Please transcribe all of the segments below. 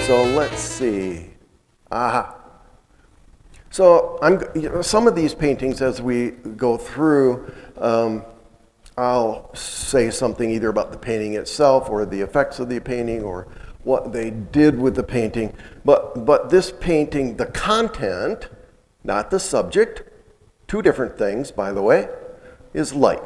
So let's see. Aha. So some of these paintings, as we go through, I'll say something either about the painting itself or the effects of the painting or what they did with the painting. But this painting, the content, not the subject, two different things, by the way, is light.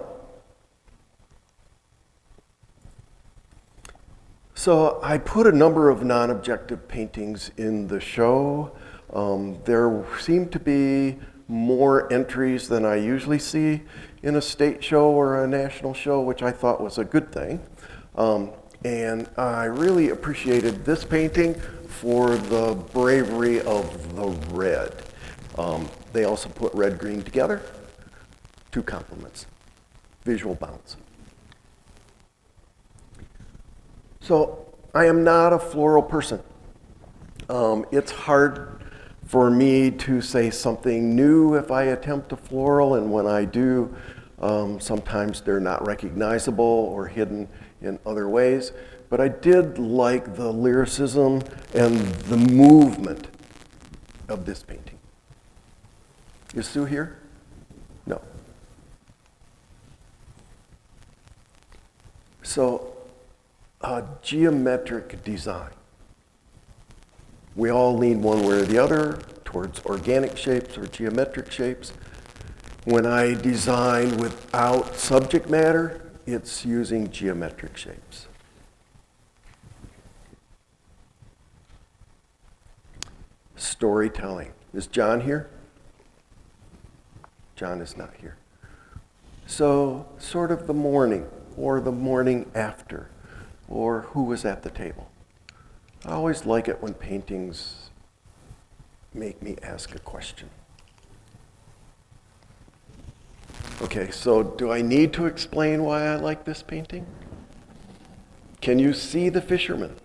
So I put a number of non-objective paintings in the show. There seemed to be more entries than I usually see in a state show or a national show, which I thought was a good thing. And I really appreciated this painting for the bravery of the red. They also put red-green together. Two compliments. Visual bounce. So I am not a floral person. It's hard for me to say something new if I attempt a floral, and when I do, sometimes they're not recognizable or hidden in other ways. But I did like the lyricism and the movement of this painting. Is Sue here? No. So, geometric design. We all lean one way or the other towards organic shapes or geometric shapes. When I design without subject matter, it's using geometric shapes. Storytelling. Is John here? John is not here. So, sort of the morning or the morning after, or who was at the table. I always like it when paintings make me ask a question. Okay, so do I need to explain why I like this painting? Can you see the fisherman?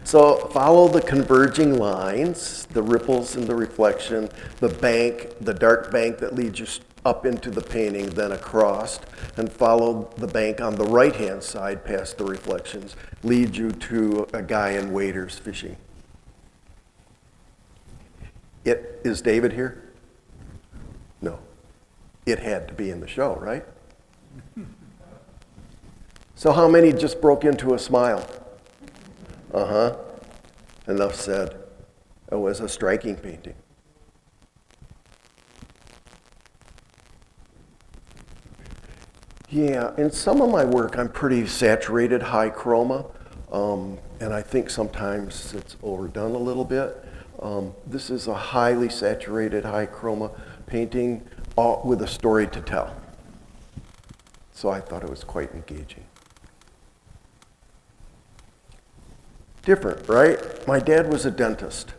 So follow the converging lines, the ripples and the reflection, the bank, the dark bank that leads you up into the painting, then across, and follow the bank on the right-hand side past the reflections, lead you to a guy in waders fishing. Is David here? No. It had to be in the show, right? So how many just broke into a smile? Uh-huh. Enough said. It was a striking painting. Yeah, in some of my work, I'm pretty saturated, high chroma, and I think sometimes it's overdone a little bit. This is a highly saturated, high chroma painting with a story to tell. So I thought it was quite engaging. Different, right? My dad was a dentist.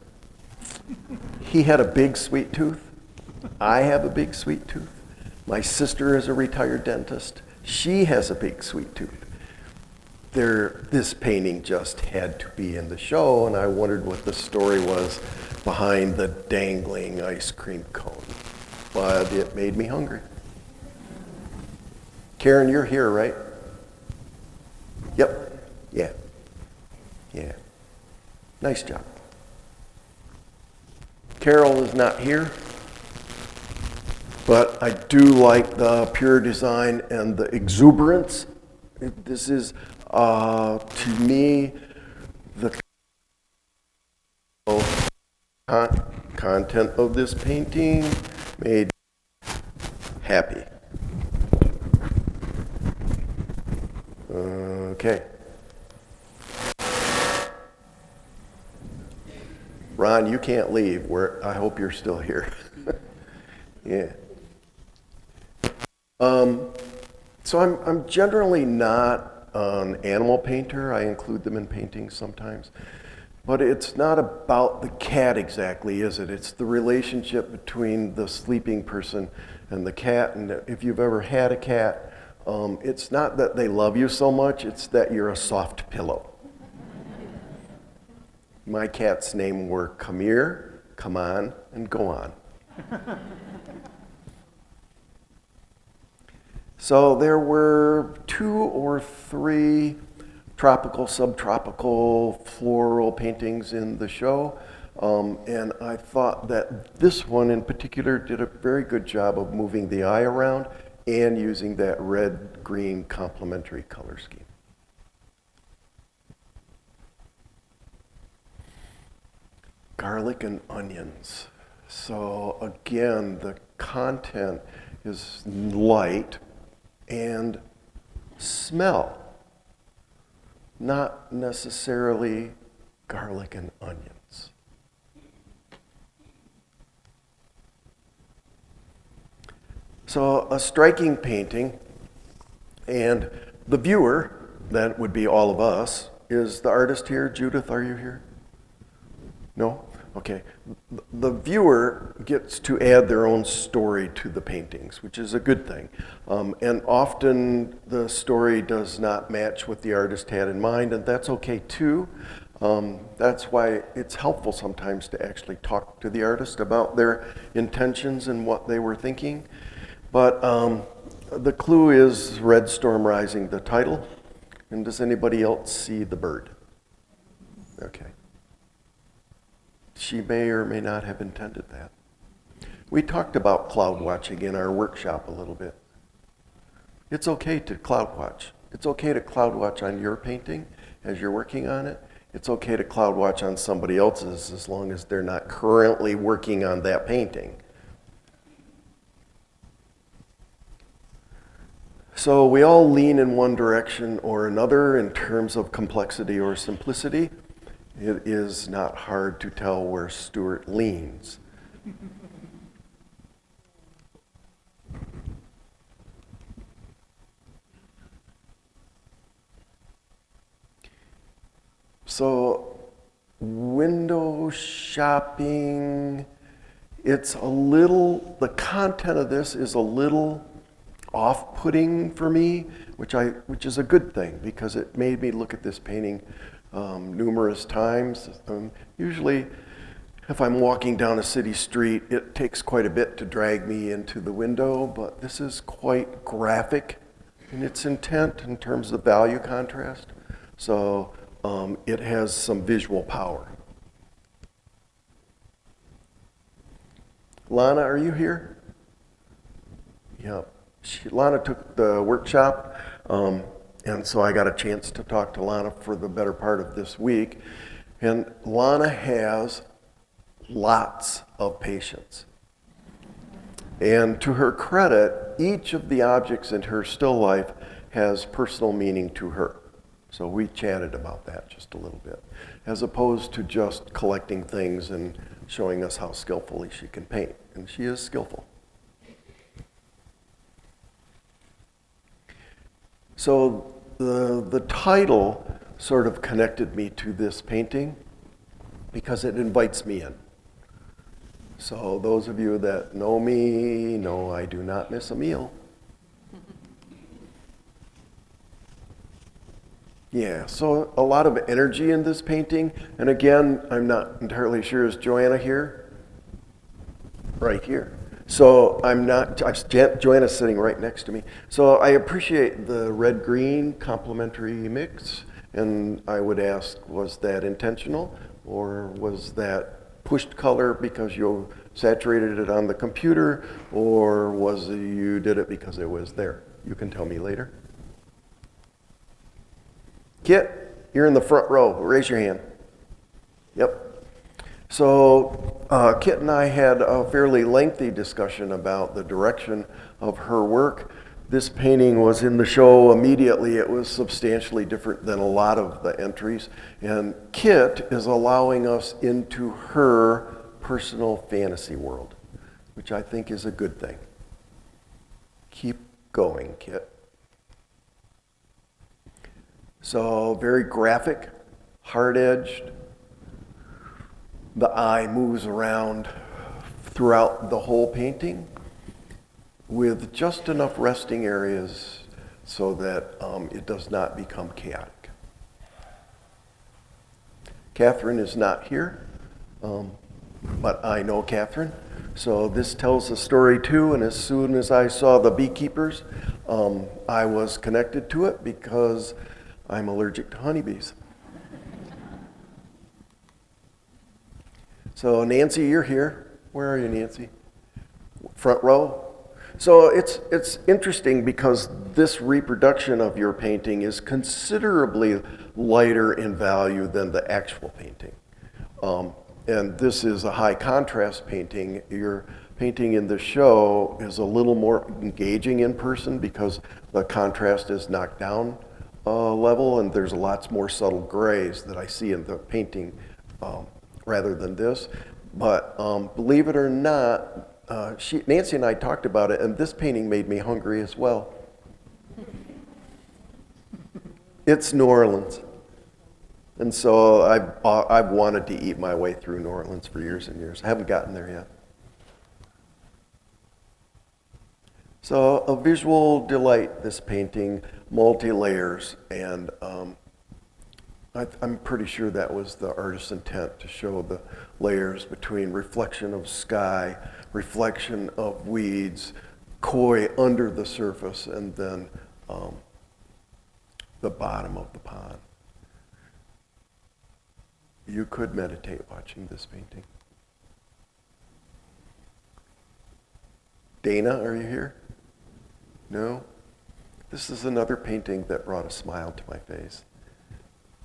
He had a big sweet tooth. I have a big sweet tooth. My sister is a retired dentist. She has a big sweet tooth. This painting just had to be in the show, and I wondered what the story was behind the dangling ice cream cone. But it made me hungry. Karen, you're here, right? Yep. Yeah. Yeah. Nice job. Carol is not here. But I do like the pure design and the exuberance. This is, to me, the content of this painting made me happy. Okay. Ron, you can't leave. I hope you're still here. Yeah. So I'm generally not an animal painter. I include them in paintings sometimes. But it's not about the cat exactly, is it? It's the relationship between the sleeping person and the cat. And if you've ever had a cat, it's not that they love you so much, it's that you're a soft pillow. My cat's name were Come Here, Come On, and Go On. So there were 2 or 3 tropical, subtropical, floral paintings in the show. And I thought that this one in particular did a very good job of moving the eye around and using that red-green complementary color scheme. Garlic and onions. So again, the content is light and smell, not necessarily garlic and onions. So a striking painting, and the viewer, that would be all of us, is the artist here. Judith, are you here? No? Okay. The viewer gets to add their own story to the paintings, which is a good thing. And often the story does not match what the artist had in mind, and that's okay too. That's why it's helpful sometimes to actually talk to the artist about their intentions and what they were thinking. But the clue is Red Storm Rising, the title. And does anybody else see the bird? Okay. She may or may not have intended that. We talked about cloud watching in our workshop a little bit. It's okay to cloud watch. It's okay to cloud watch on your painting as you're working on it. It's okay to cloud watch on somebody else's as long as they're not currently working on that painting. So we all lean in one direction or another in terms of complexity or simplicity. It is not hard to tell where Stuart leans. So window shopping, it's a little, the content of this is a little off-putting for me, which is a good thing because it made me look at this painting numerous times. Usually, if I'm walking down a city street, it takes quite a bit to drag me into the window, but this is quite graphic in its intent in terms of value contrast. So it has some visual power. Lana, are you here? Yep. Lana took the workshop, and so I got a chance to talk to Lana for the better part of this week. And Lana has lots of patience. And to her credit, each of the objects in her still life has personal meaning to her. So we chatted about that just a little bit, as opposed to just collecting things and showing us how skillfully she can paint. And she is skillful. So the title sort of connected me to this painting because it invites me in. So those of you that know me know I do not miss a meal. Yeah, so a lot of energy in this painting. And again, I'm not entirely sure, is Joanna here? Right here. So Joanna's sitting right next to me. So I appreciate the red-green complementary mix, and I would ask, was that intentional, or was that pushed color because you saturated it on the computer, or was it you did it because it was there? You can tell me later. Kit, you're in the front row. Raise your hand. Yep. So Kit and I had a fairly lengthy discussion about the direction of her work. This painting was in the show immediately. It was substantially different than a lot of the entries. And Kit is allowing us into her personal fantasy world, which I think is a good thing. Keep going, Kit. So very graphic, hard-edged. The eye moves around throughout the whole painting with just enough resting areas so that it does not become chaotic. Catherine is not here, but I know Catherine. So this tells a story too, and as soon as I saw the beekeepers, I was connected to it because I'm allergic to honeybees. So Nancy, you're here. Where are you, Nancy? Front row. So it's interesting because this reproduction of your painting is considerably lighter in value than the actual painting. And this is a high contrast painting. Your painting in the show is a little more engaging in person because the contrast is knocked down level, and there's lots more subtle grays that I see in the painting rather than this. But believe it or not, Nancy and I talked about it, and this painting made me hungry as well. It's New Orleans. And so I've wanted to eat my way through New Orleans for years and years. I haven't gotten there yet. So a visual delight, this painting, multi-layers, and I'm pretty sure that was the artist's intent, to show the layers between reflection of sky, reflection of weeds, koi under the surface, and then the bottom of the pond. You could meditate watching this painting. Dana, are you here? No? This is another painting that brought a smile to my face.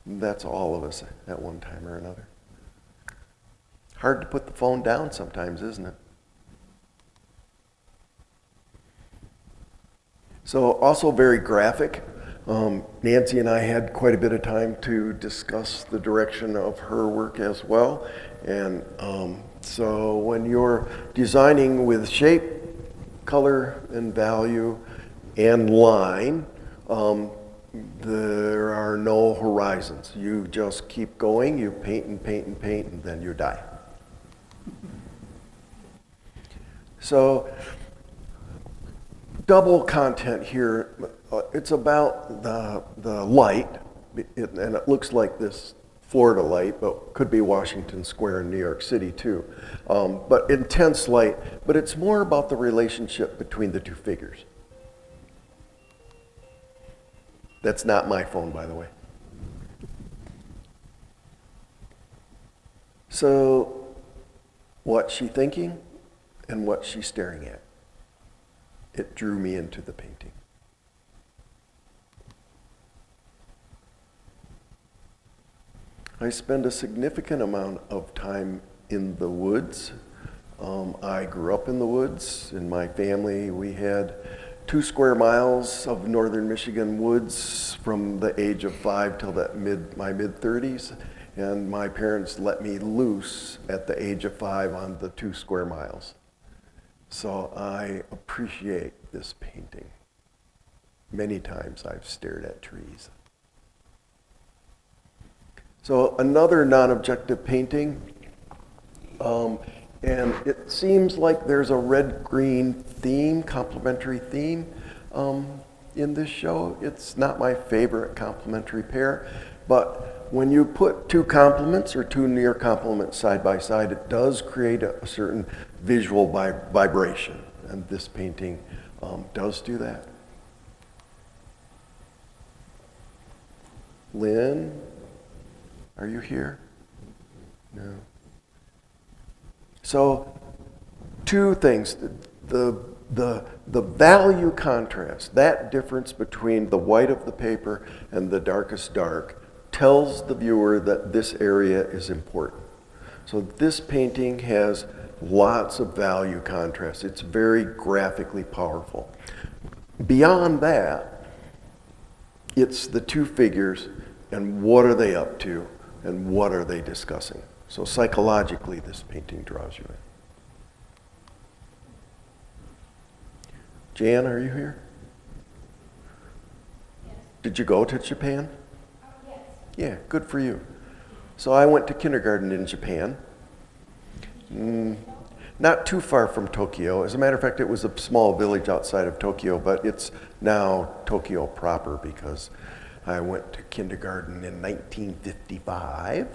That's all of us at one time or another. Hard to put the phone down sometimes, isn't it? So also very graphic. Nancy and I had quite a bit of time to discuss the direction of her work as well. And so when you're designing with shape, color, and value, and line, there are no horizons. You just keep going, you paint and paint and paint, and then you die. So, double content here. It's about the light, and it looks like this Florida light, but could be Washington Square in New York City too. But intense light, but it's more about the relationship between the two figures. That's not my phone, by the way. So, what's she thinking and what's she staring at? It drew me into the painting. I spend a significant amount of time in the woods. I grew up in the woods. In my family, we had 2 square miles of northern Michigan woods from the age of 5 till my mid-30s, and my parents let me loose at the age of 5 on the 2 square miles. So I appreciate this painting. Many times I've stared at trees. So another non-objective painting, and it seems like there's a red-green theme, complementary theme in this show. It's not my favorite complementary pair, but when you put 2 complements or 2 near complements side by side, it does create a certain visual vibration, and this painting does do that. Lynn, are you here? No. So, 2 things. The value contrast, that difference between the white of the paper and the darkest dark, tells the viewer that this area is important. So this painting has lots of value contrast. It's very graphically powerful. Beyond that, it's the 2 figures and what are they up to and what are they discussing. So psychologically, this painting draws you in. Jan, are you here? Yes. Did you go to Japan? Yes. Yeah, good for you. So I went to kindergarten in Japan. Not too far from Tokyo. As a matter of fact, it was a small village outside of Tokyo, but it's now Tokyo proper because I went to kindergarten in 1955.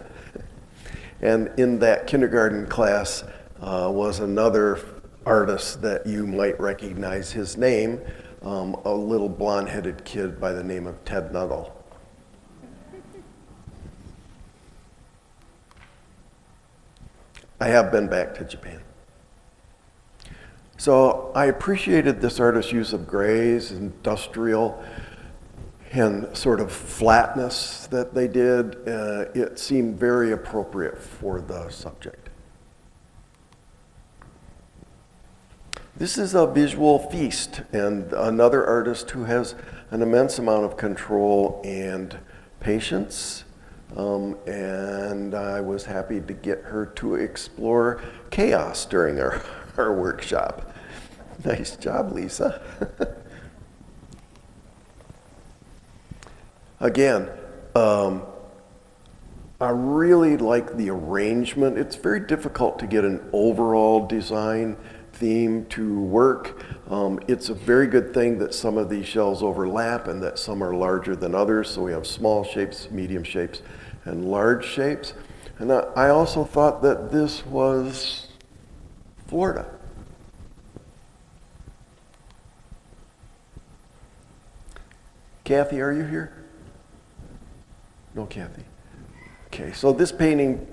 And in that kindergarten class was another artist that you might recognize his name, a little blonde-headed kid by the name of Ted Nuttall. I have been back to Japan. So I appreciated this artist's use of grays, industrial, and sort of flatness that they did. It seemed very appropriate for the subject. This is a visual feast, and another artist who has an immense amount of control and patience. And I was happy to get her to explore chaos during our workshop. Nice job, Lisa. Again, I really like the arrangement. It's very difficult to get an overall design theme to work. It's a very good thing that some of these shells overlap and that some are larger than others. So we have small shapes, medium shapes, and large shapes. And I also thought that this was Florida. Kathy, are you here? No, Kathy. Okay, so this painting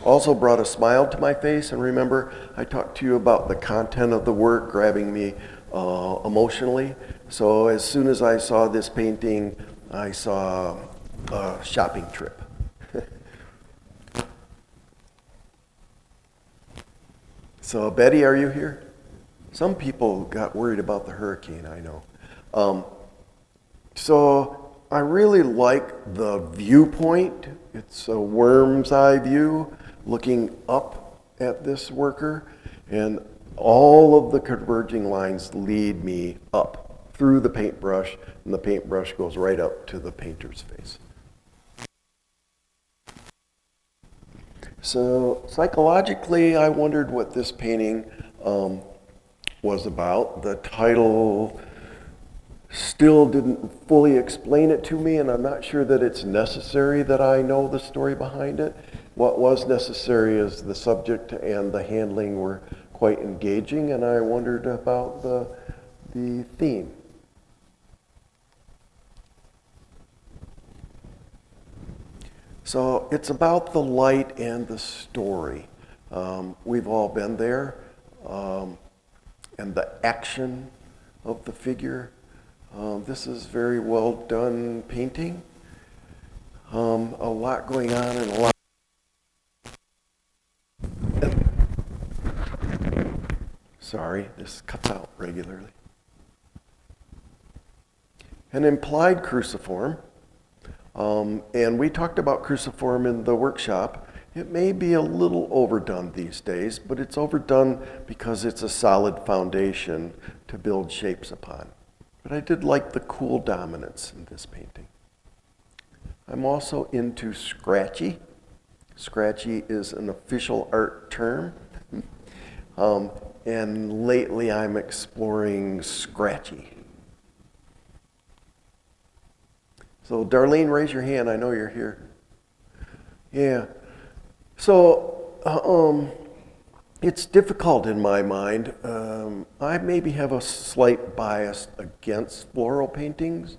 also brought a smile to my face, and remember, I talked to you about the content of the work grabbing me emotionally. So as soon as I saw this painting, I saw a shopping trip. So Betty, are you here? Some people got worried about the hurricane, I know. So I really like the viewpoint. It's a worm's eye view looking up at this worker, and all of the converging lines lead me up through the paintbrush, and the paintbrush goes right up to the painter's face. So psychologically, I wondered what this painting was about. The title still didn't fully explain it to me, and I'm not sure that it's necessary that I know the story behind it. What was necessary is the subject and the handling were quite engaging, and I wondered about the theme. So it's about the light and the story. We've all been there, and the action of the figure. This is very well done painting. A lot going on and a lot. Sorry, this cuts out regularly. An implied cruciform. And we talked about cruciform in the workshop. It may be a little overdone these days, but it's overdone because it's a solid foundation to build shapes upon. But I did like the cool dominance in this painting. I'm also into scratchy. Scratchy is an official art term. And lately I'm exploring scratchy. So Darlene, raise your hand. I know you're here. Yeah. So it's difficult in my mind. I maybe have a slight bias against floral paintings,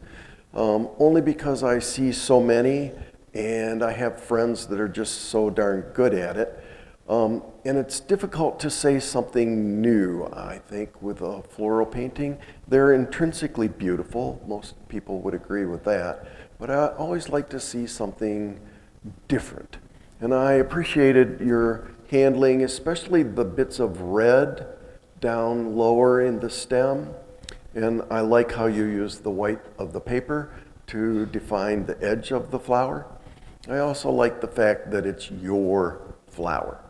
only because I see so many and I have friends that are just so darn good at it. And it's difficult to say something new, I think, with a floral painting. They're intrinsically beautiful. Most people would agree with that. But I always like to see something different. And I appreciated your handling, especially the bits of red down lower in the stem. And I like how you use the white of the paper to define the edge of the flower. I also like the fact that it's your flower.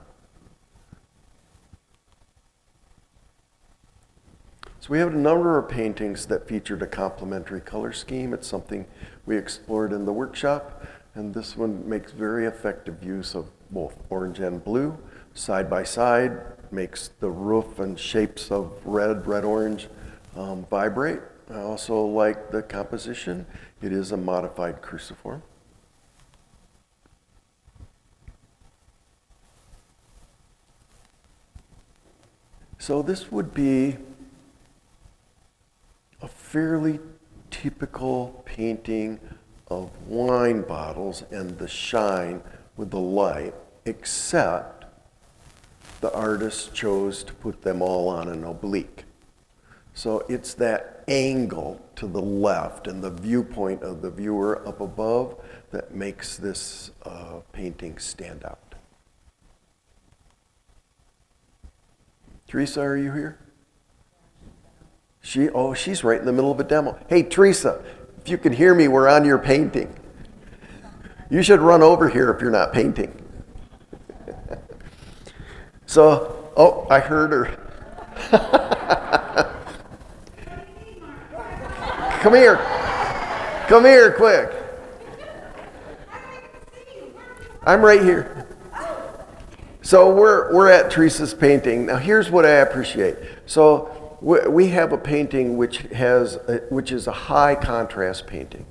So we have a number of paintings that featured a complementary color scheme. It's something we explored in the workshop, and this one makes very effective use of both orange and blue. Side by side, makes the roof and shapes of red, orange vibrate. I also like the composition. It is a modified cruciform. So this would be a fairly typical painting of wine bottles and the shine with the light, except the artist chose to put them all on an oblique. So it's that angle to the left and the viewpoint of the viewer up above that makes this painting stand out. Teresa, are you here? She's right in the middle of a demo. Hey, Teresa, if you can hear me, we're on your painting. You should run over here if you're not painting. So, I heard her. Come here. Come here, quick. I'm right here. So we're at Teresa's painting. Now here's what I appreciate. So we have a painting which is a high contrast painting.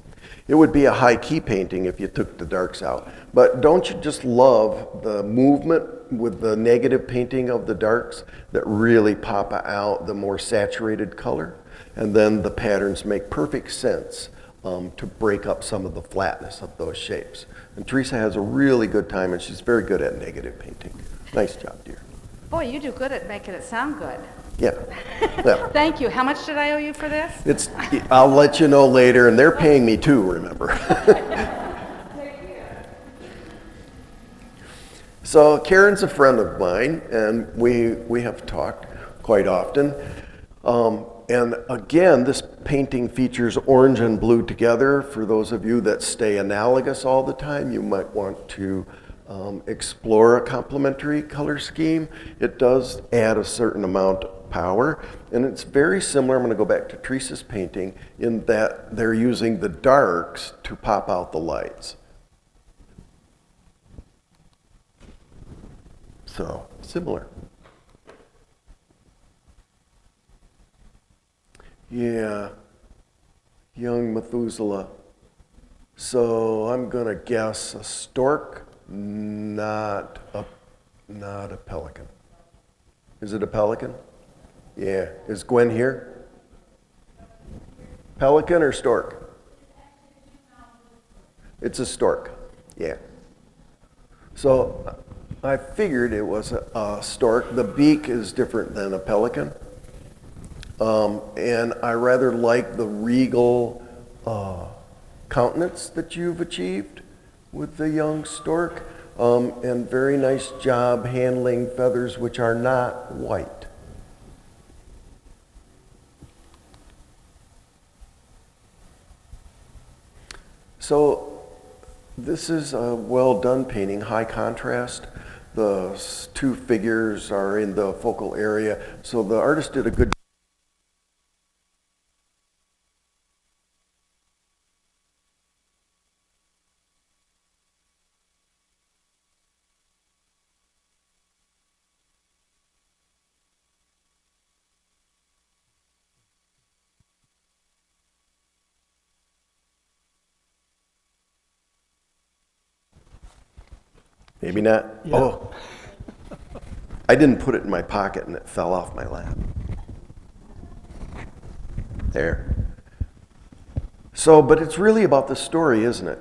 It would be a high key painting if you took the darks out. But don't you just love the movement with the negative painting of the darks that really pop out the more saturated color? And then the patterns make perfect sense to break up some of the flatness of those shapes. And Teresa has a really good time, and she's very good at negative painting. Nice job, dear. Boy, you do good at making it sound good. Yeah. Yeah. Thank you. How much did I owe you for this? I'll let you know later, and they're paying me too, remember. So Karen's a friend of mine, and we have talked quite often. And again, this painting features orange and blue together. For those of you that stay analogous all the time, you might want to explore a complementary color scheme. It does add a certain amount of power, and it's very similar. I'm going to go back to Teresa's painting in that they're using the darks to pop out the lights. So, similar. Yeah, young Methuselah. So I'm gonna guess a stork, not a pelican. Is it a pelican? Yeah. Is Gwen here? Pelican or stork? It's a stork. Yeah. So I figured it was a stork. The beak is different than a pelican. And I rather like the regal countenance that you've achieved with the young stork, and very nice job handling feathers which are not white. So this is a well done painting, high contrast. The two figures are in the focal area, so the artist did a good job. Maybe not. Yeah. Oh, I didn't put it in my pocket and it fell off my lap. There. So, but it's really about the story, isn't it?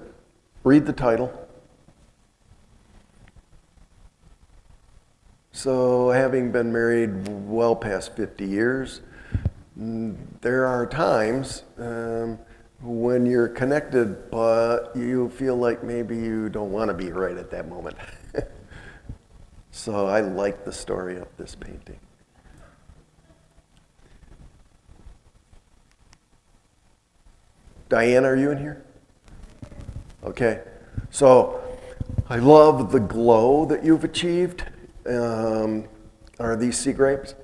Read the title. So, having been married well past 50 years, there are times when you're connected, but you feel like maybe you don't want to be right at that moment. So I like the story of this painting. Diane, are you in here? Okay. So I love the glow that you've achieved. Are these sea grapes?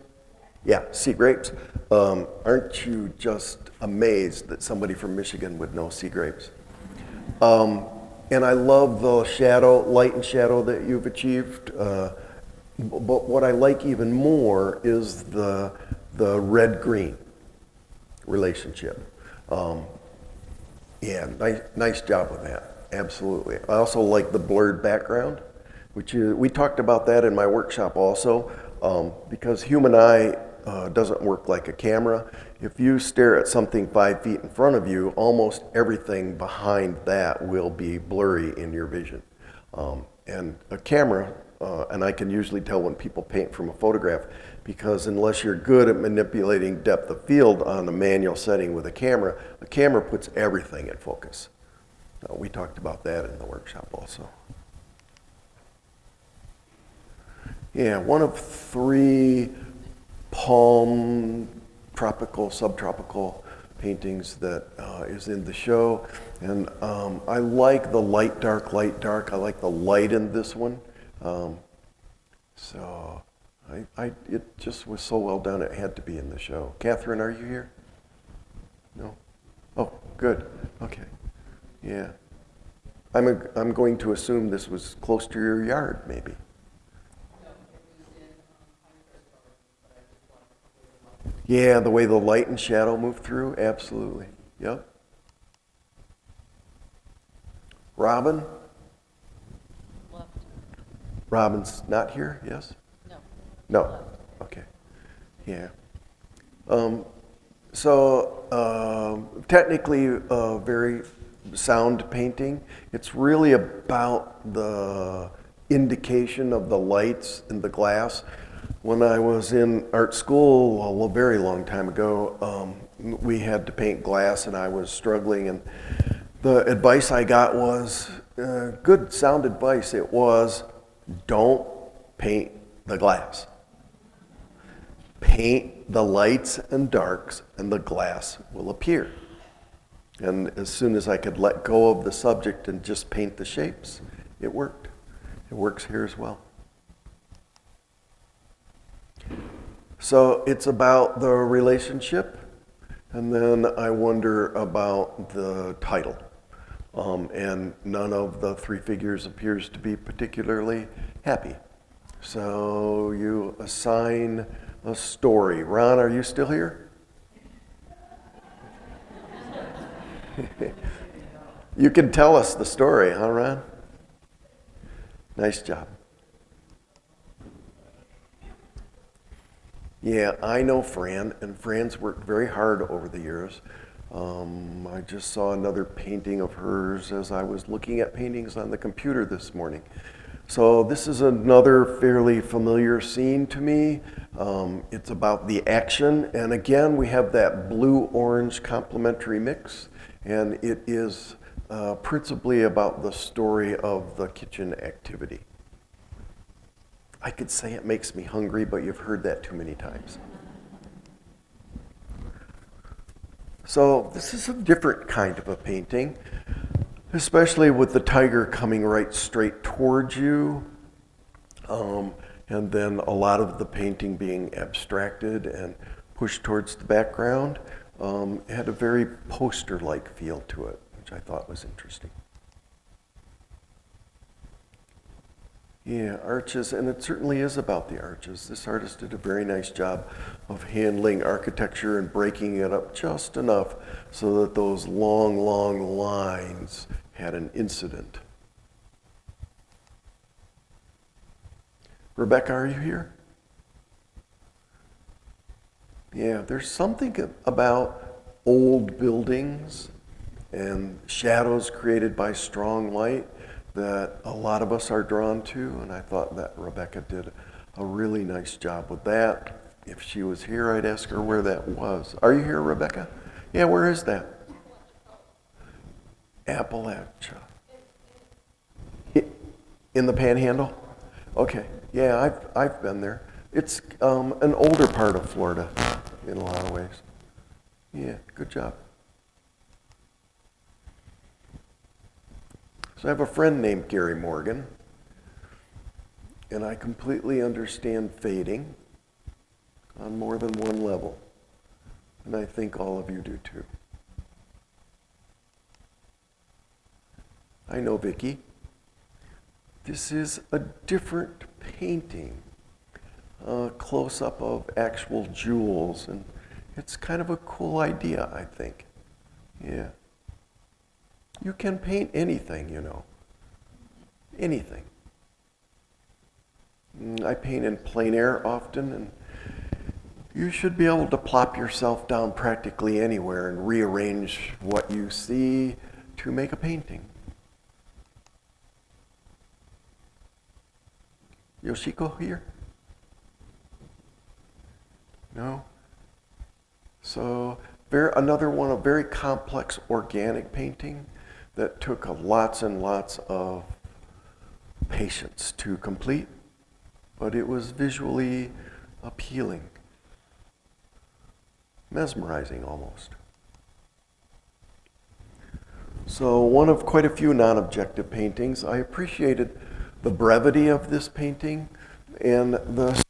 Yeah, sea grapes. Aren't you just amazed that somebody from Michigan would know sea grapes? And I love the shadow, light and shadow that you've achieved. But what I like even more is the red-green relationship. Yeah, nice job with that. Absolutely. I also like the blurred background, which we talked about that in my workshop also, because human eye doesn't work like a camera. If you stare at something 5 feet in front of you, almost everything behind that will be blurry in your vision. And a camera and I can usually tell when people paint from a photograph, because unless you're good at manipulating depth of field on a manual setting with a camera puts everything in focus. We talked about that in the workshop also. Yeah, one of 3 palm, tropical, subtropical paintings that is in the show. And I like the light, dark, light, dark. I like the light in this one. So it just was so well done, it had to be in the show. Catherine, are you here? No? Oh, good. Okay. Yeah. I'm going to assume this was close to your yard, maybe. Yeah, the way the light and shadow move through, absolutely. Yep. Robin? Left. Robin's not here, yes? No. No. Left. Okay. Yeah. Technically a very sound painting. It's really about the indication of the lights in the glass. When I was in art school a very long time ago, we had to paint glass and I was struggling, and the advice I got was, good sound advice, it was, don't paint the glass. Paint the lights and darks and the glass will appear. And as soon as I could let go of the subject and just paint the shapes, it worked. It works here as well. So it's about the relationship, and then I wonder about the title. And none of the 3 figures appears to be particularly happy. So you assign a story. Ron, are you still here? You can tell us the story, huh, Ron? Nice job. Yeah, I know Fran, and Fran's worked very hard over the years. I just saw another painting of hers as I was looking at paintings on the computer this morning. So this is another fairly familiar scene to me. It's about the action, and again, we have that blue-orange complementary mix, and it is principally about the story of the kitchen activity. I could say it makes me hungry, but you've heard that too many times. So this is a different kind of a painting, especially with the tiger coming right straight towards you, and then a lot of the painting being abstracted and pushed towards the background. It had a very poster-like feel to it, which I thought was interesting. Yeah, arches, and it certainly is about the arches. This artist did a very nice job of handling architecture and breaking it up just enough so that those long, long lines had an incident. Rebecca, are you here? Yeah, there's something about old buildings and shadows created by strong light that a lot of us are drawn to, and I thought that Rebecca did a really nice job with that. If she was here, I'd ask her where that was. Are you here, Rebecca? Yeah, where is that? Appalachia. In the Panhandle? Okay, yeah, I've been there. It's an older part of Florida in a lot of ways. Yeah, good job. So I have a friend named Gary Morgan, and I completely understand fading on more than one level, and I think all of you do too. I know Vicki. This is a different painting, a close-up of actual jewels, and it's kind of a cool idea, I think. Yeah. You can paint anything, you know. Anything. I paint in plein air often, and you should be able to plop yourself down practically anywhere and rearrange what you see to make a painting. Yoshiko here? No? So another one, a very complex organic painting that took lots and lots of patience to complete, but it was visually appealing, mesmerizing almost. So one of quite a few non-objective paintings. I appreciated the brevity of this painting and the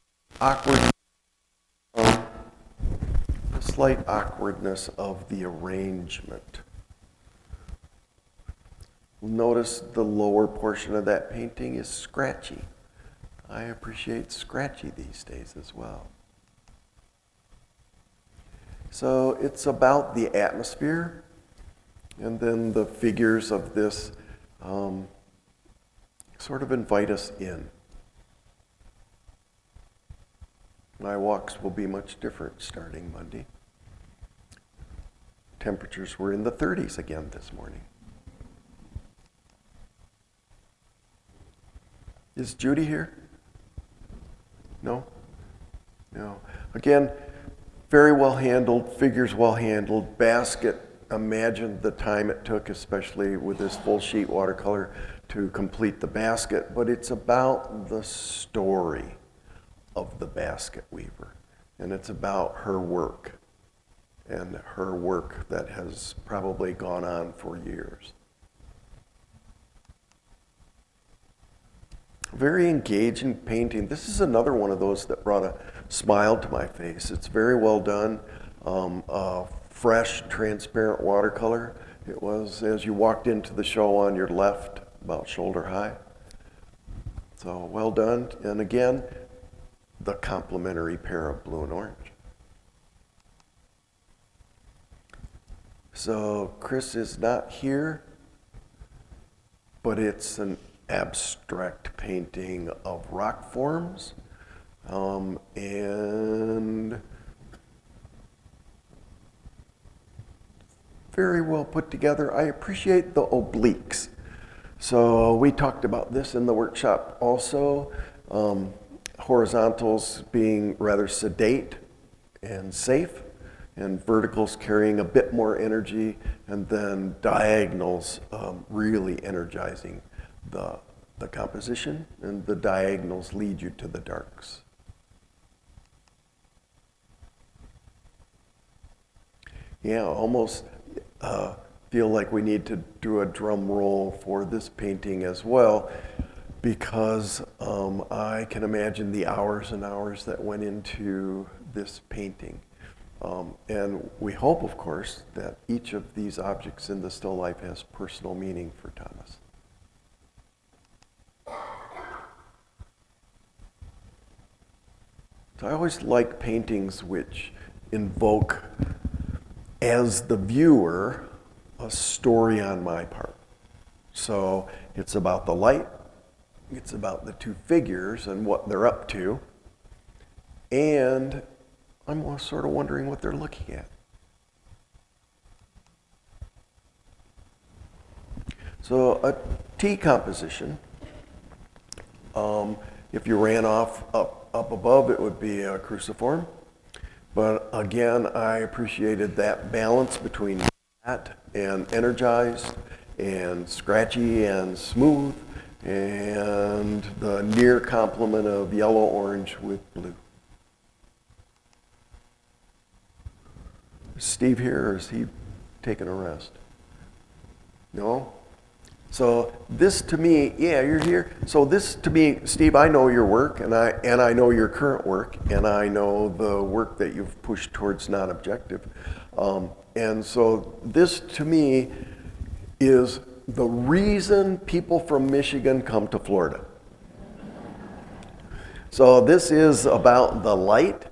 slight awkwardness of the arrangement. Notice the lower portion of that painting is scratchy. I appreciate scratchy these days as well. So it's about the atmosphere, and then the figures of this sort of invite us in. My walks will be much different starting Monday. Temperatures were in the 30s again this morning. Is Judy here? No? No. Again, very well handled, figures well handled, basket. Imagine the time it took, especially with this full sheet watercolor, to complete the basket, but it's about the story of the basket weaver, and it's about her work, and her work that has probably gone on for years. Very engaging painting. This is another one of those that brought a smile to my face. It's very well done. Fresh, transparent watercolor. It was, as you walked into the show, on your left, about shoulder high. So well done. And again, the complementary pair of blue and orange. So Chris is not here, but it's an abstract painting of rock forms, and very well put together. I appreciate the obliques. So we talked about this in the workshop also. Horizontals being rather sedate and safe, and verticals carrying a bit more energy, and then diagonals really energizing the composition, and the diagonals lead you to the darks. Yeah, almost feel like we need to do a drum roll for this painting as well, because I can imagine the hours and hours that went into this painting. And we hope, of course, that each of these objects in the still life has personal meaning for Thomas. So I always like paintings which invoke, as the viewer, a story on my part. So it's about the light, it's about the two figures and what they're up to, and I'm sort of wondering what they're looking at. So a T composition, if you ran off up above, it would be a cruciform. But again, I appreciated that balance between flat and energized, and scratchy and smooth, and the near complement of yellow-orange with blue. Is Steve here, or is he taking a rest? No? So this to me, yeah, you're here. So this to me, Steve, I know your work, and I know your current work, and I know the work that you've pushed towards non-objective. And so this to me is the reason people from Michigan come to Florida. So this is about the light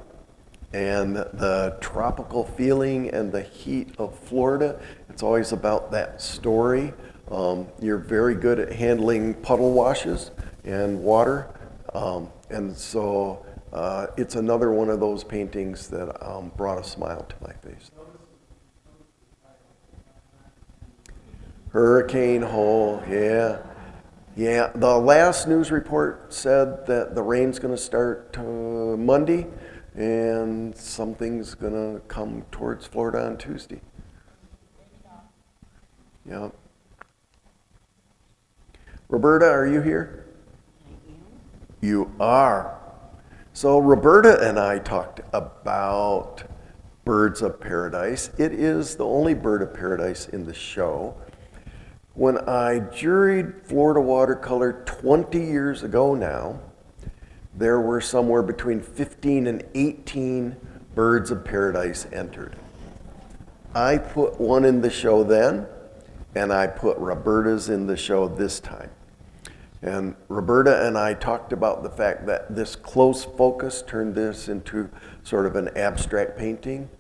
and the tropical feeling and the heat of Florida. It's always about that story. You're very good at handling puddle washes and water. And so it's another one of those paintings that brought a smile to my face. Hurricane hole, yeah. Yeah, the last news report said that the rain's going to start Monday, and something's going to come towards Florida on Tuesday. Yeah. Roberta, are you here? You are. So Roberta and I talked about birds of paradise. It is the only bird of paradise in the show. When I juried Florida watercolor 20 years ago now, there were somewhere between 15 and 18 birds of paradise entered. I put one in the show then, and I put Roberta's in the show this time. And Roberta and I talked about the fact that this close focus turned this into sort of an abstract painting.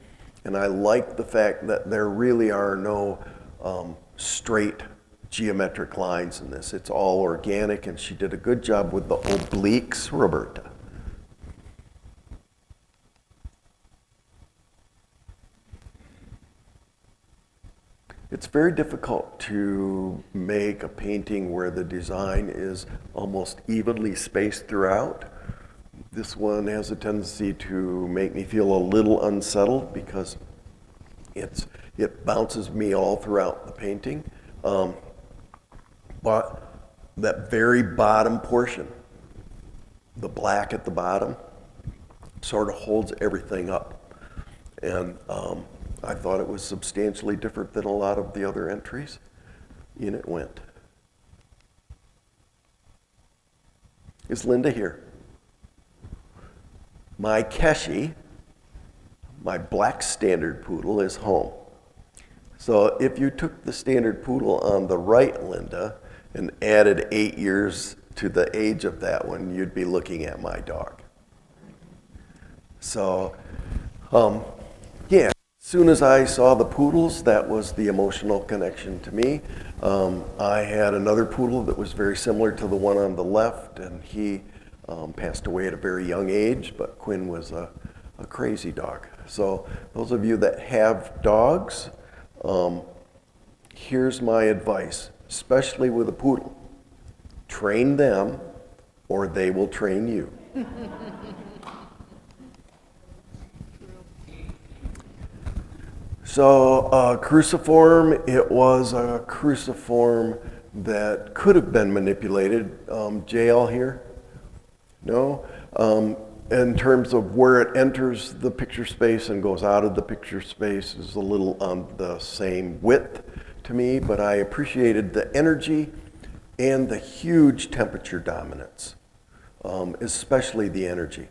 And I like the fact that there really are no straight geometric lines in this. It's all organic, and she did a good job with the obliques, Roberta. It's very difficult to make a painting where the design is almost evenly spaced throughout. This one has a tendency to make me feel a little unsettled because it bounces me all throughout the painting. But that very bottom portion, the black at the bottom, sort of holds everything up. And I thought it was substantially different than a lot of the other entries. In it went. Is Linda here? My Keshi, my black standard poodle, is home. So if you took the standard poodle on the right, Linda, and added 8 years to the age of that one, you'd be looking at my dog. So, yeah. As soon as I saw the poodles, that was the emotional connection to me. I had another poodle that was very similar to the one on the left, and he passed away at a very young age, but Quinn was a crazy dog. So those of you that have dogs, here's my advice, especially with a poodle. Train them, or they will train you. So cruciform, it was a cruciform that could have been manipulated. JL here? No? In terms of where it enters the picture space and goes out of the picture space is a little on the same width to me, but I appreciated the energy and the huge temperature dominance, especially the energy.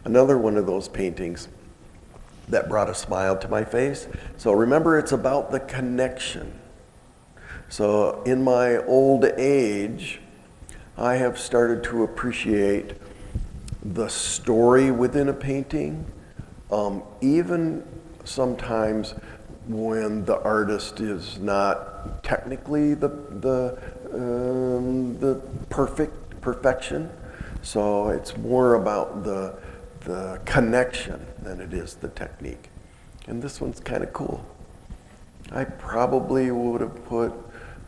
Another one of those paintings that brought a smile to my face. So remember, it's about the connection. So in my old age, I have started to appreciate the story within a painting, even sometimes when the artist is not technically the perfection. So it's more about the connection than it is the technique. And this one's kind of cool. I probably would have put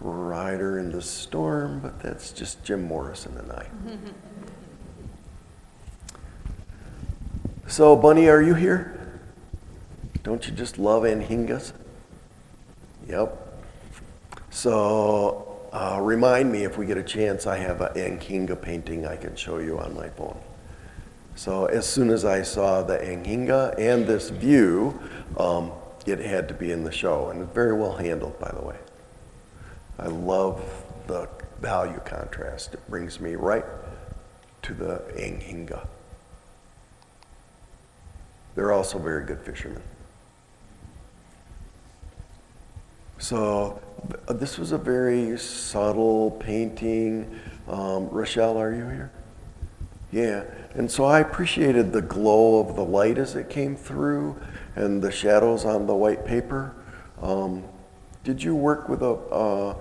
Rider in the Storm, but that's just Jim Morrison and I. So, Bunny, are you here? Don't you just love anhingas? Yep. So, remind me if we get a chance, I have an anhinga painting I can show you on my phone. So as soon as I saw the anhinga and this view, it had to be in the show, and very well handled, by the way. I love the value contrast. It brings me right to the anhinga. They're also very good fishermen. So this was a very subtle painting. Rochelle, are you here? Yeah, and so I appreciated the glow of the light as it came through and the shadows on the white paper. Did you work with a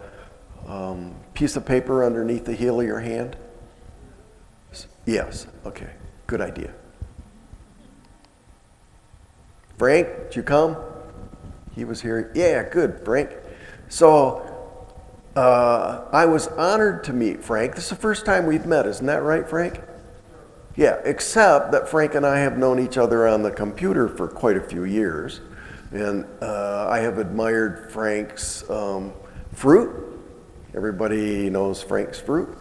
piece of paper underneath the heel of your hand? Yes, okay, good idea. Frank, did you come? He was here. Yeah, good, Frank. So I was honored to meet Frank. This is the first time we've met, isn't that right, Frank? Yeah, except that Frank and I have known each other on the computer for quite a few years. And I have admired Frank's fruit. Everybody knows Frank's fruit.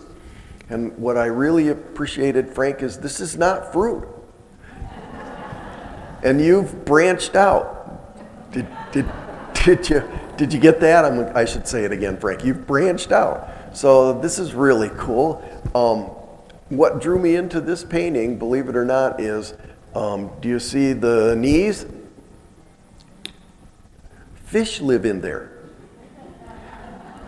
And what I really appreciated, Frank, is this is not fruit. And you've branched out. Did you get that? I should say it again, Frank. You've branched out. So this is really cool. What drew me into this painting, believe it or not, is, do you see the knees? Fish live in there.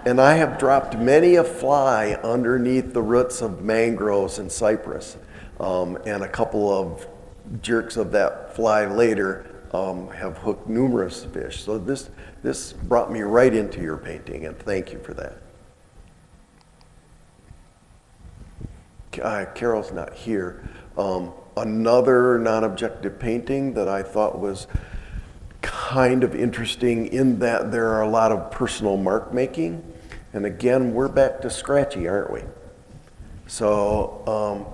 And I have dropped many a fly underneath the roots of mangroves and cypress. And a couple of jerks of that fly later have hooked numerous fish. So this brought me right into your painting, and thank you for that. Carol's not here. Another non-objective painting that I thought was kind of interesting in that there are a lot of personal mark making. And again, we're back to scratchy, aren't we? So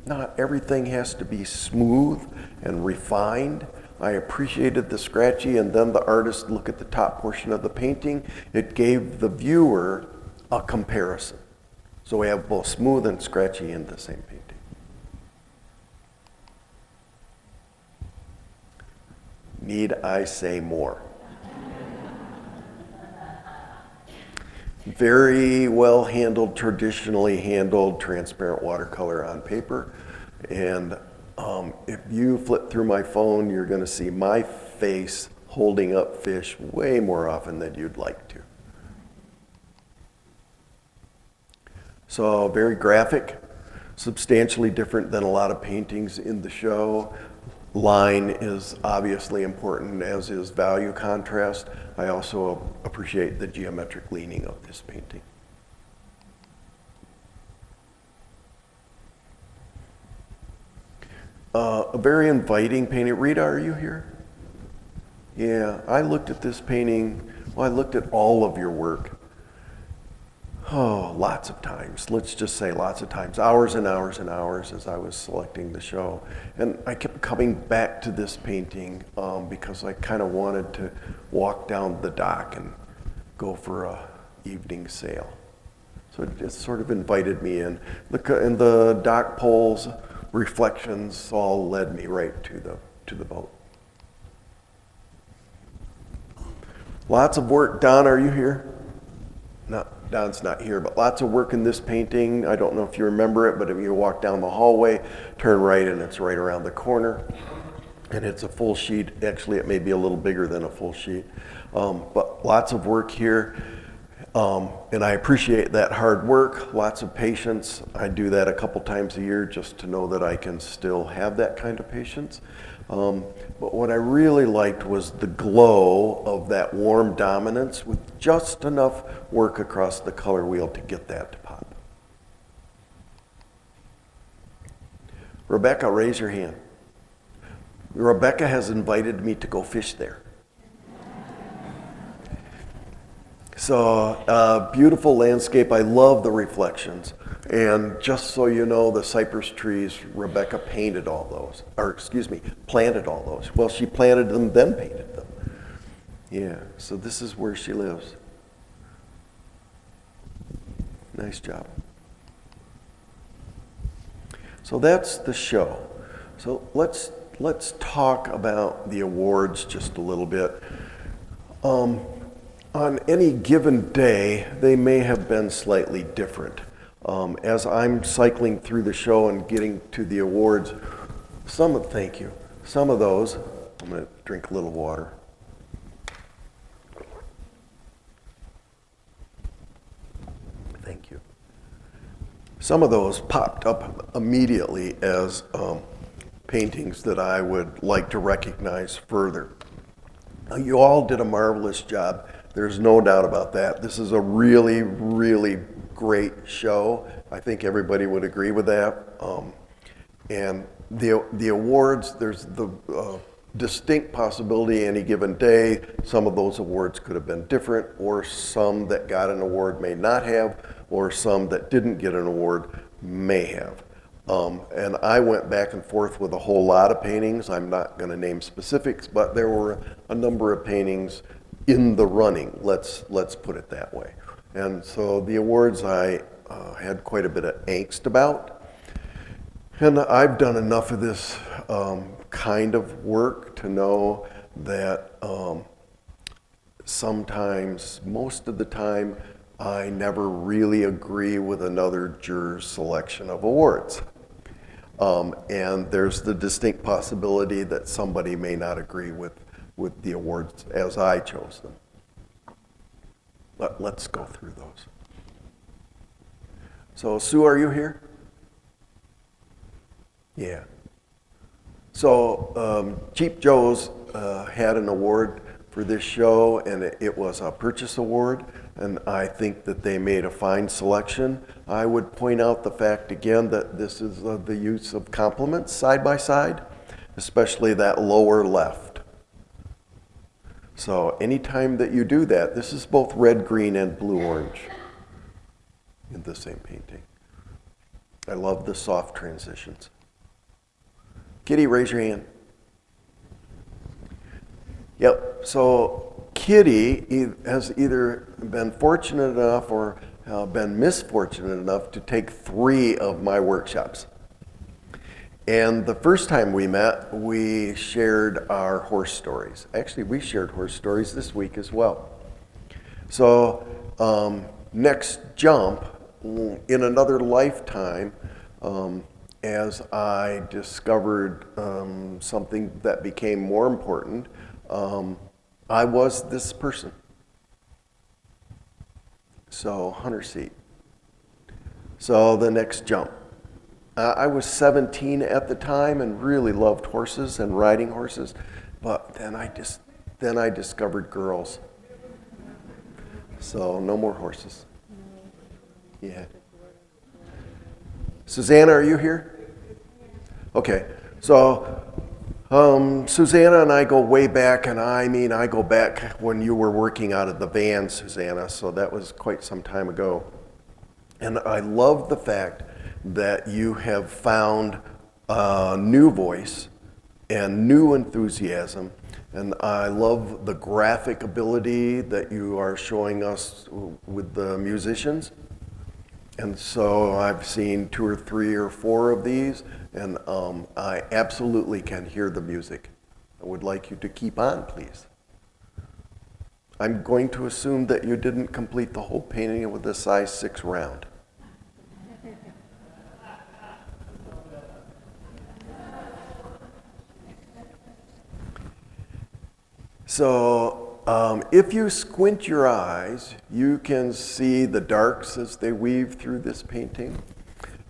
not everything has to be smooth and refined. I appreciated the scratchy, and then the artist look at the top portion of the painting. It gave the viewer a comparison. So we have both smooth and scratchy in the same painting. Need I say more? Very well handled, traditionally handled transparent watercolor on paper. And if you flip through my phone, you're going to see my face holding up fish way more often than you'd like to. So very graphic, substantially different than a lot of paintings in the show. Line is obviously important, as is value contrast. I also appreciate the geometric leaning of this painting. A very inviting painting. Rita, are you here? Yeah, I looked at this painting, well, I looked at all of your work. Oh, lots of times. Let's just say lots of times. Hours and hours and hours as I was selecting the show. And I kept coming back to this painting because I kind of wanted to walk down the dock and go for a evening sail. So it just sort of invited me in. And the dock poles, reflections all led me right to the boat. Lots of work. Don, are you here? No, Don's not here, but lots of work in this painting. I don't know if you remember it, but if you walk down the hallway, turn right, and it's right around the corner. And it's a full sheet. Actually, it may be a little bigger than a full sheet. But lots of work here. And I appreciate that hard work, lots of patience. I do that a couple times a year just to know that I can still have that kind of patience. But what I really liked was the glow of that warm dominance with just enough work across the color wheel to get that to pop. Rebecca, raise your hand. Rebecca has invited me to go fish there. So, beautiful landscape. I love the reflections. And just so you know, the cypress trees, Rebecca painted all those, planted all those. Well, she planted them, then painted them. Yeah, so this is where she lives. Nice job. So that's the show. So let's talk about the awards just a little bit. On any given day, they may have been slightly different. As I'm cycling through the show and getting to the awards, thank you. Some of those, I'm going to drink a little water. Thank you. Some of those popped up immediately as paintings that I would like to recognize further. You all did a marvelous job. There's no doubt about that. This is a really, really great show. I think everybody would agree with that. And the awards, there's the distinct possibility any given day. Some of those awards could have been different, or some that got an award may not have, or some that didn't get an award may have. And I went back and forth with a whole lot of paintings. I'm not going to name specifics, but there were a number of paintings in the running, let's put it that way. And so the awards I had quite a bit of angst about. And I've done enough of this kind of work to know that sometimes, most of the time, I never really agree with another juror's selection of awards. And there's the distinct possibility that somebody may not agree with the awards as I chose them. But let's go through those. So Sue, are you here? Yeah. So Cheap Joe's had an award for this show, and it was a purchase award, and I think that they made a fine selection. I would point out the fact again that this is the use of complements side by side, especially that lower left. So anytime that you do that, this is both red, green, and blue, orange in the same painting. I love the soft transitions. Kitty, raise your hand. Yep, so Kitty has either been fortunate enough or been misfortunate enough to take 3 of my workshops. And the first time we met, we shared our horse stories. Actually, we shared horse stories this week as well. So next jump, in another lifetime, as I discovered something that became more important, I was this person. So, hunter seat. So the next jump. I was 17 at the time and really loved horses and riding horses, but then I discovered girls. So no more horses. Yeah. Susanna, are you here? Okay, so Susanna and I go way back, and I go back when you were working out of the van, Susanna, so that was quite some time ago. And I love the fact that you have found a new voice and new enthusiasm, and I love the graphic ability that you are showing us with the musicians. And so I've seen 2 or 3 or 4 of these, and I absolutely can hear the music. I would like you to keep on, please. I'm going to assume that you didn't complete the whole painting with a size 6 round. So if you squint your eyes, you can see the darks as they weave through this painting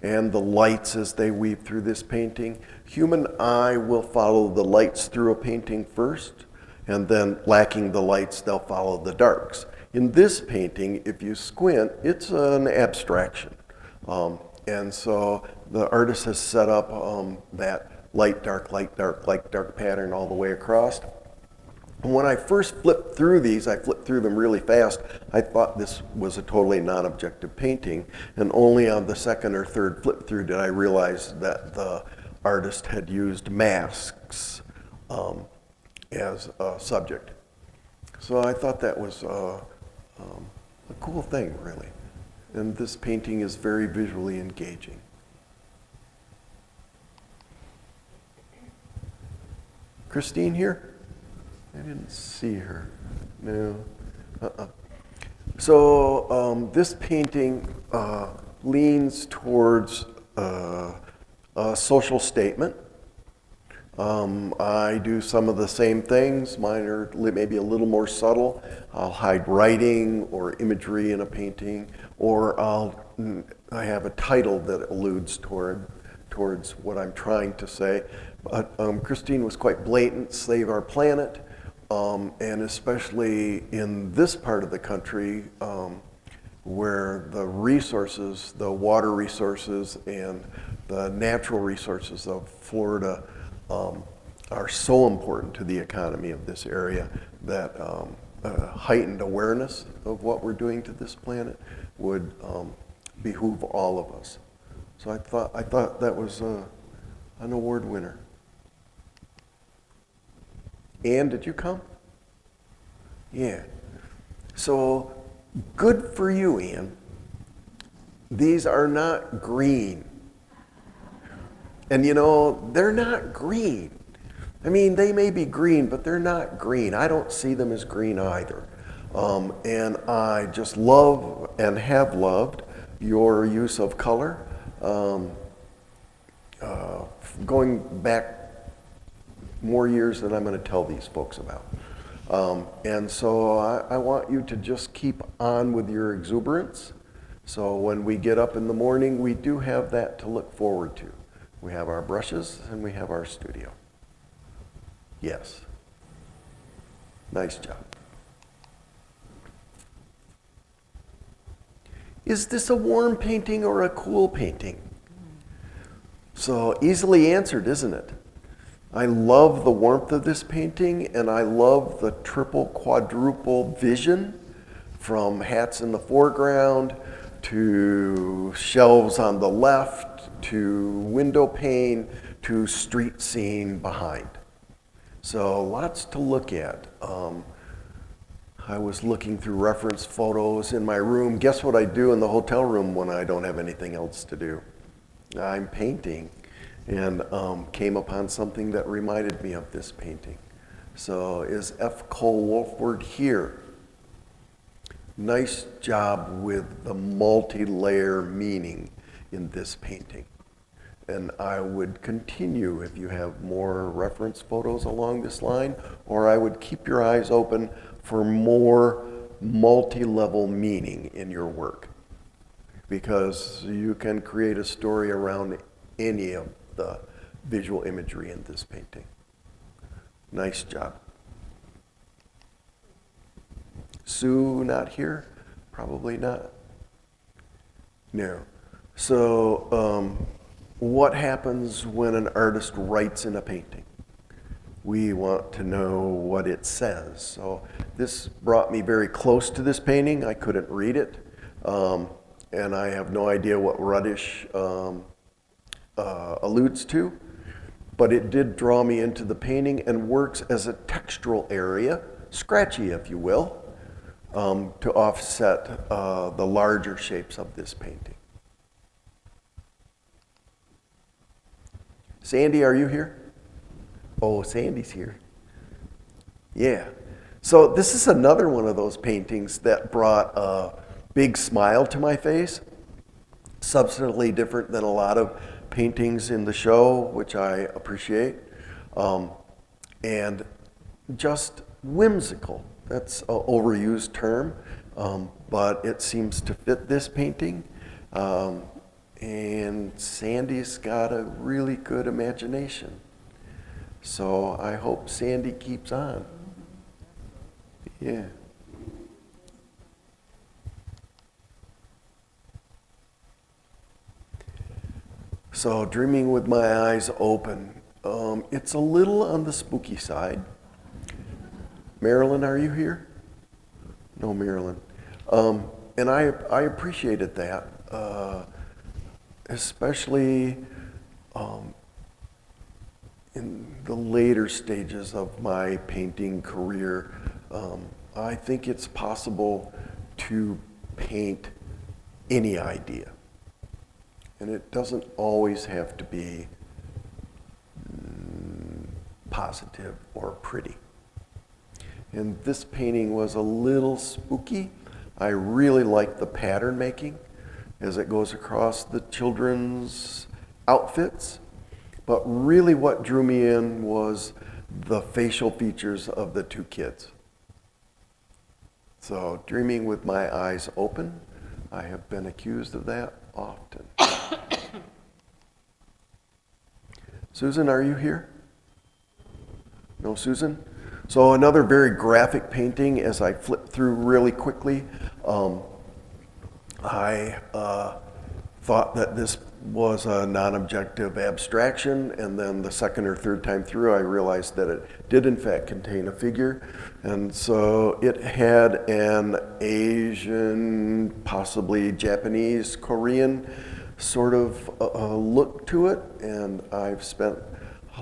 and the lights as they weave through this painting. Human eye will follow the lights through a painting first, and then lacking the lights, they'll follow the darks. In this painting, if you squint, it's an abstraction. And so the artist has set up that light, dark, light, dark, light, dark pattern all the way across. And when I first flipped through these, I flipped through them really fast. I thought this was a totally non-objective painting, and only on the second or third flip through did I realize that the artist had used masks as a subject. So I thought that was a cool thing, really. And this painting is very visually engaging. Christine here? I didn't see her. No. So this painting leans towards a social statement. I do some of the same things. Mine are maybe a little more subtle. I'll hide writing or imagery in a painting, or I have a title that alludes towards what I'm trying to say. But Christine was quite blatant, Save Our Planet. And especially in this part of the country where the resources, the water resources and the natural resources of Florida are so important to the economy of this area that heightened awareness of what we're doing to this planet would behoove all of us. So I thought that was an award winner. Ann, did you come? Yeah. So good for you, Ann. These are not green. And you know, they're not green. I mean, they may be green, but they're not green. I don't see them as green either. And I just love and have loved your use of color. Going back more years than I'm going to tell these folks about. And so I want you to just keep on with your exuberance. So when we get up in the morning, we do have that to look forward to. We have our brushes and we have our studio. Yes. Nice job. Is this a warm painting or a cool painting? So easily answered, isn't it? I love the warmth of this painting, and I love the triple, quadruple vision from hats in the foreground to shelves on the left to window pane to street scene behind. So lots to look at. I was looking through reference photos in my room. Guess what I do in the hotel room when I don't have anything else to do? I'm painting, and came upon something that reminded me of this painting. So is F. Cole Wolford here? Nice job with the multi-layer meaning in this painting. And I would continue if you have more reference photos along this line, or I would keep your eyes open for more multi-level meaning in your work, because you can create a story around any of the visual imagery in this painting. Nice job. Sue not here? Probably not. No. So what happens when an artist writes in a painting? We want to know what it says. So this brought me very close to this painting. I couldn't read it. And I have no idea what Ruddish alludes to, but it did draw me into the painting and works as a textural area, scratchy if you will, to offset the larger shapes of this painting. Sandy, are you here? Oh, Sandy's here. Yeah. So this is another one of those paintings that brought a big smile to my face. Substantively different than a lot of paintings in the show, which I appreciate. And just whimsical. That's an overused term, but it seems to fit this painting. And Sandy's got a really good imagination. So I hope Sandy keeps on. Yeah. So dreaming with my eyes open. It's a little on the spooky side. Marilyn, are you here? No, Marilyn. And I appreciated that, especially in the later stages of my painting career. I think it's possible to paint any idea. And it doesn't always have to be positive or pretty. And this painting was a little spooky. I really like the pattern making as it goes across the children's outfits. But really what drew me in was the facial features of the two kids. So dreaming with my eyes open, I have been accused of that often. Susan, are you here? No, Susan? So another very graphic painting as I flip through really quickly. I thought that this was a non-objective abstraction, and then the second or third time through I realized that it did in fact contain a figure, and so it had an Asian, possibly Japanese, Korean sort of look to it, and I've spent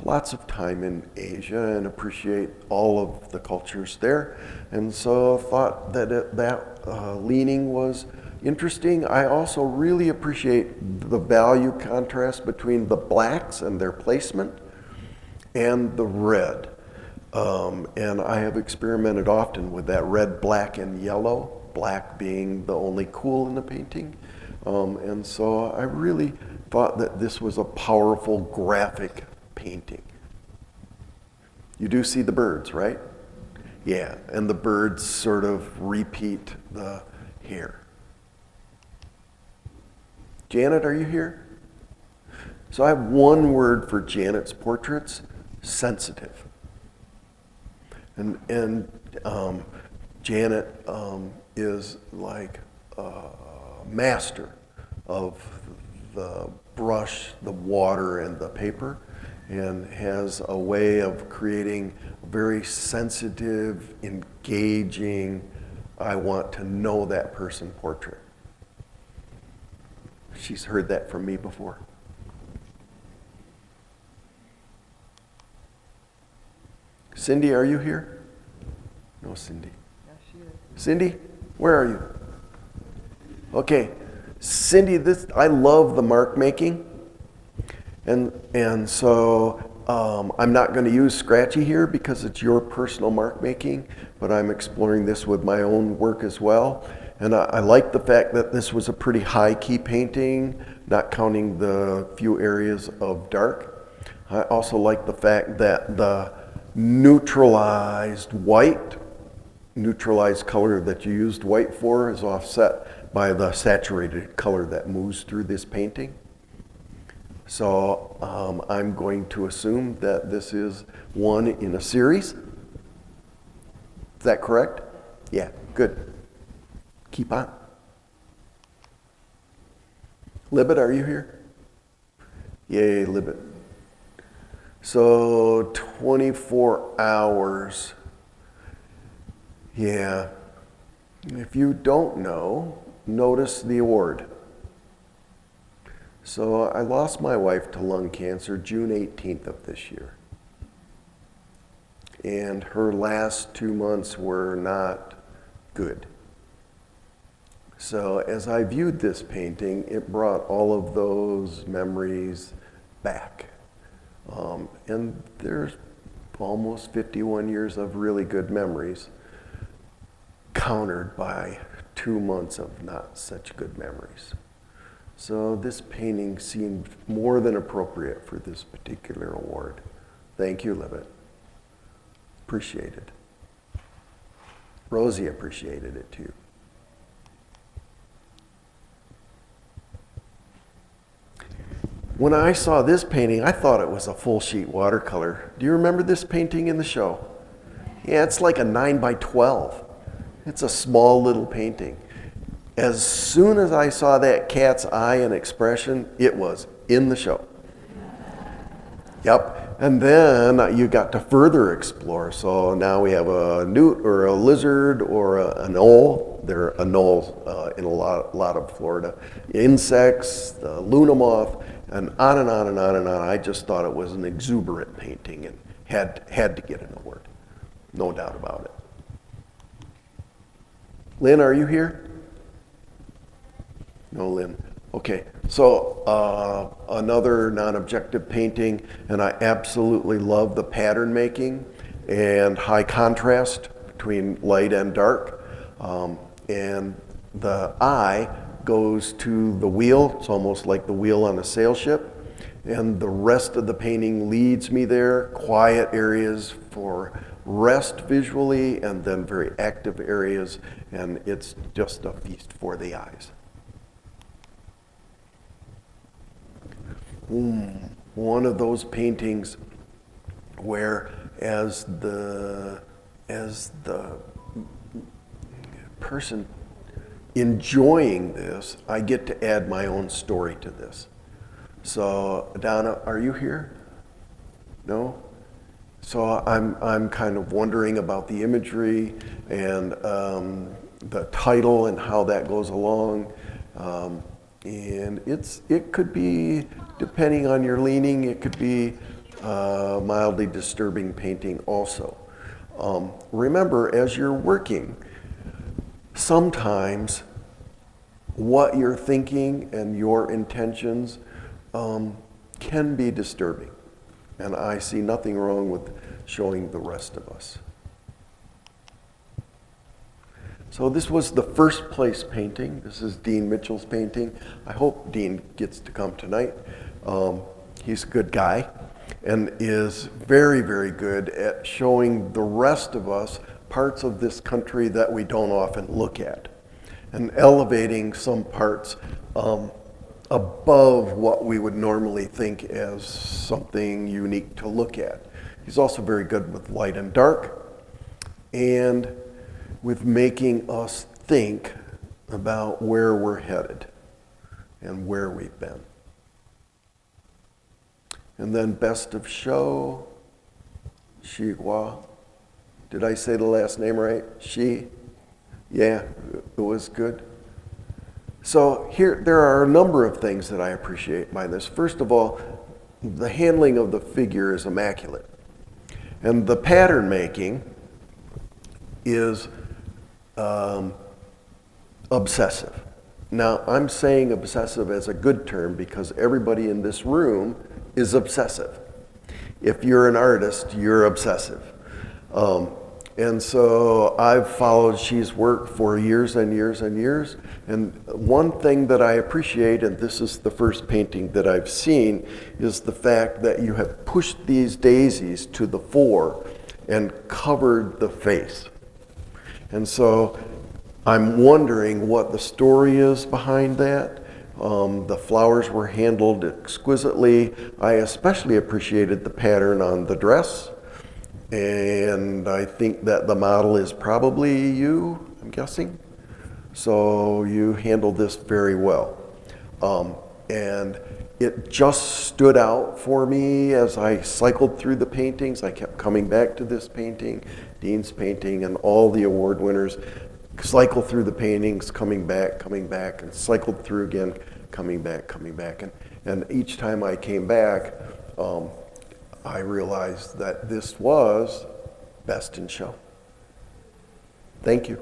lots of time in Asia and appreciate all of the cultures there, and so thought that that leaning was interesting. I also really appreciate the value contrast between the blacks and their placement and the red. And I have experimented often with that red, black, and yellow, black being the only cool in the painting. And so I really thought that this was a powerful graphic painting. You do see the birds, right? Yeah, and the birds sort of repeat the hair. Janet, are you here? So I have one word for Janet's portraits: sensitive. And Janet is like a master of the brush, the water, and the paper, and has a way of creating a very sensitive, engaging, I want to know that person portrait. She's heard that from me before. Cindy, are you here? No, Cindy. Yeah, she is. Cindy, where are you? Okay, Cindy, I love the mark making, and so I'm not going to use Scratchy here because it's your personal mark making, but I'm exploring this with my own work as well. And I like the fact that this was a pretty high key painting, not counting the few areas of dark. I also like the fact that the neutralized color that you used white for is offset by the saturated color that moves through this painting. So I'm going to assume that this is one in a series. Is that correct? Yeah, good. Keep on. Libet, are you here? Yay, Libet. So 24 hours. Yeah. If you don't know, notice the award. So I lost my wife to lung cancer June 18th of this year. And her last 2 months were not good. So as I viewed this painting, it brought all of those memories back. And there's almost 51 years of really good memories, countered by 2 months of not such good memories. So this painting seemed more than appropriate for this particular award. Thank you, Libet. Appreciate it. Rosie appreciated it too. When I saw this painting, I thought it was a full sheet watercolor. Do you remember this painting in the show? Yeah, it's like a 9x12. It's a small little painting. As soon as I saw that cat's eye and expression, it was in the show. Yep, and then you got to further explore. So now we have a newt or a lizard or an owl. There are anoles in a lot of Florida. Insects, the Luna moth, and on and on and on and on. I just thought it was an exuberant painting and had to get an award. No doubt about it. Lynn, are you here? No, Lynn. Okay, so another non-objective painting, and I absolutely love the pattern making and high contrast between light and dark. And the eye goes to the wheel. It's almost like the wheel on a sail ship. And the rest of the painting leads me there. Quiet areas for rest visually, and then very active areas. And it's just a feast for the eyes. One of those paintings where as the person enjoying this, I get to add my own story to this. So Donna, are you here? No? So I'm kind of wondering about the imagery and the title and how that goes along. And it could be, depending on your leaning, it could be mildly disturbing painting also. Remember, as you're working, sometimes what you're thinking and your intentions can be disturbing. And I see nothing wrong with showing the rest of us. So this was the first place painting. This is Dean Mitchell's painting. I hope Dean gets to come tonight. He's a good guy and is very, very good at showing the rest of us parts of this country that we don't often look at, and elevating some parts above what we would normally think as something unique to look at. He's also very good with light and dark, and with making us think about where we're headed and where we've been. And then best of show, Shigua. Did I say the last name right? She? Yeah, it was good. So here, there are a number of things that I appreciate by this. First of all, the handling of the figure is immaculate. And the pattern making is obsessive. Now, I'm saying obsessive as a good term because everybody in this room is obsessive. If you're an artist, you're obsessive. And so I've followed She's work for years and years and years. And one thing that I appreciate, and this is the first painting that I've seen, is the fact that you have pushed these daisies to the fore and covered the face. And so I'm wondering what the story is behind that. The flowers were handled exquisitely. I especially appreciated the pattern on the dress. And I think that the model is probably you, I'm guessing. So you handled this very well. And it just stood out for me as I cycled through the paintings. I kept coming back to this painting, Dean's painting, and all the award winners. Cycle through the paintings, coming back, and cycled through again, coming back. And each time I came back, I realized that this was best in show. Thank you.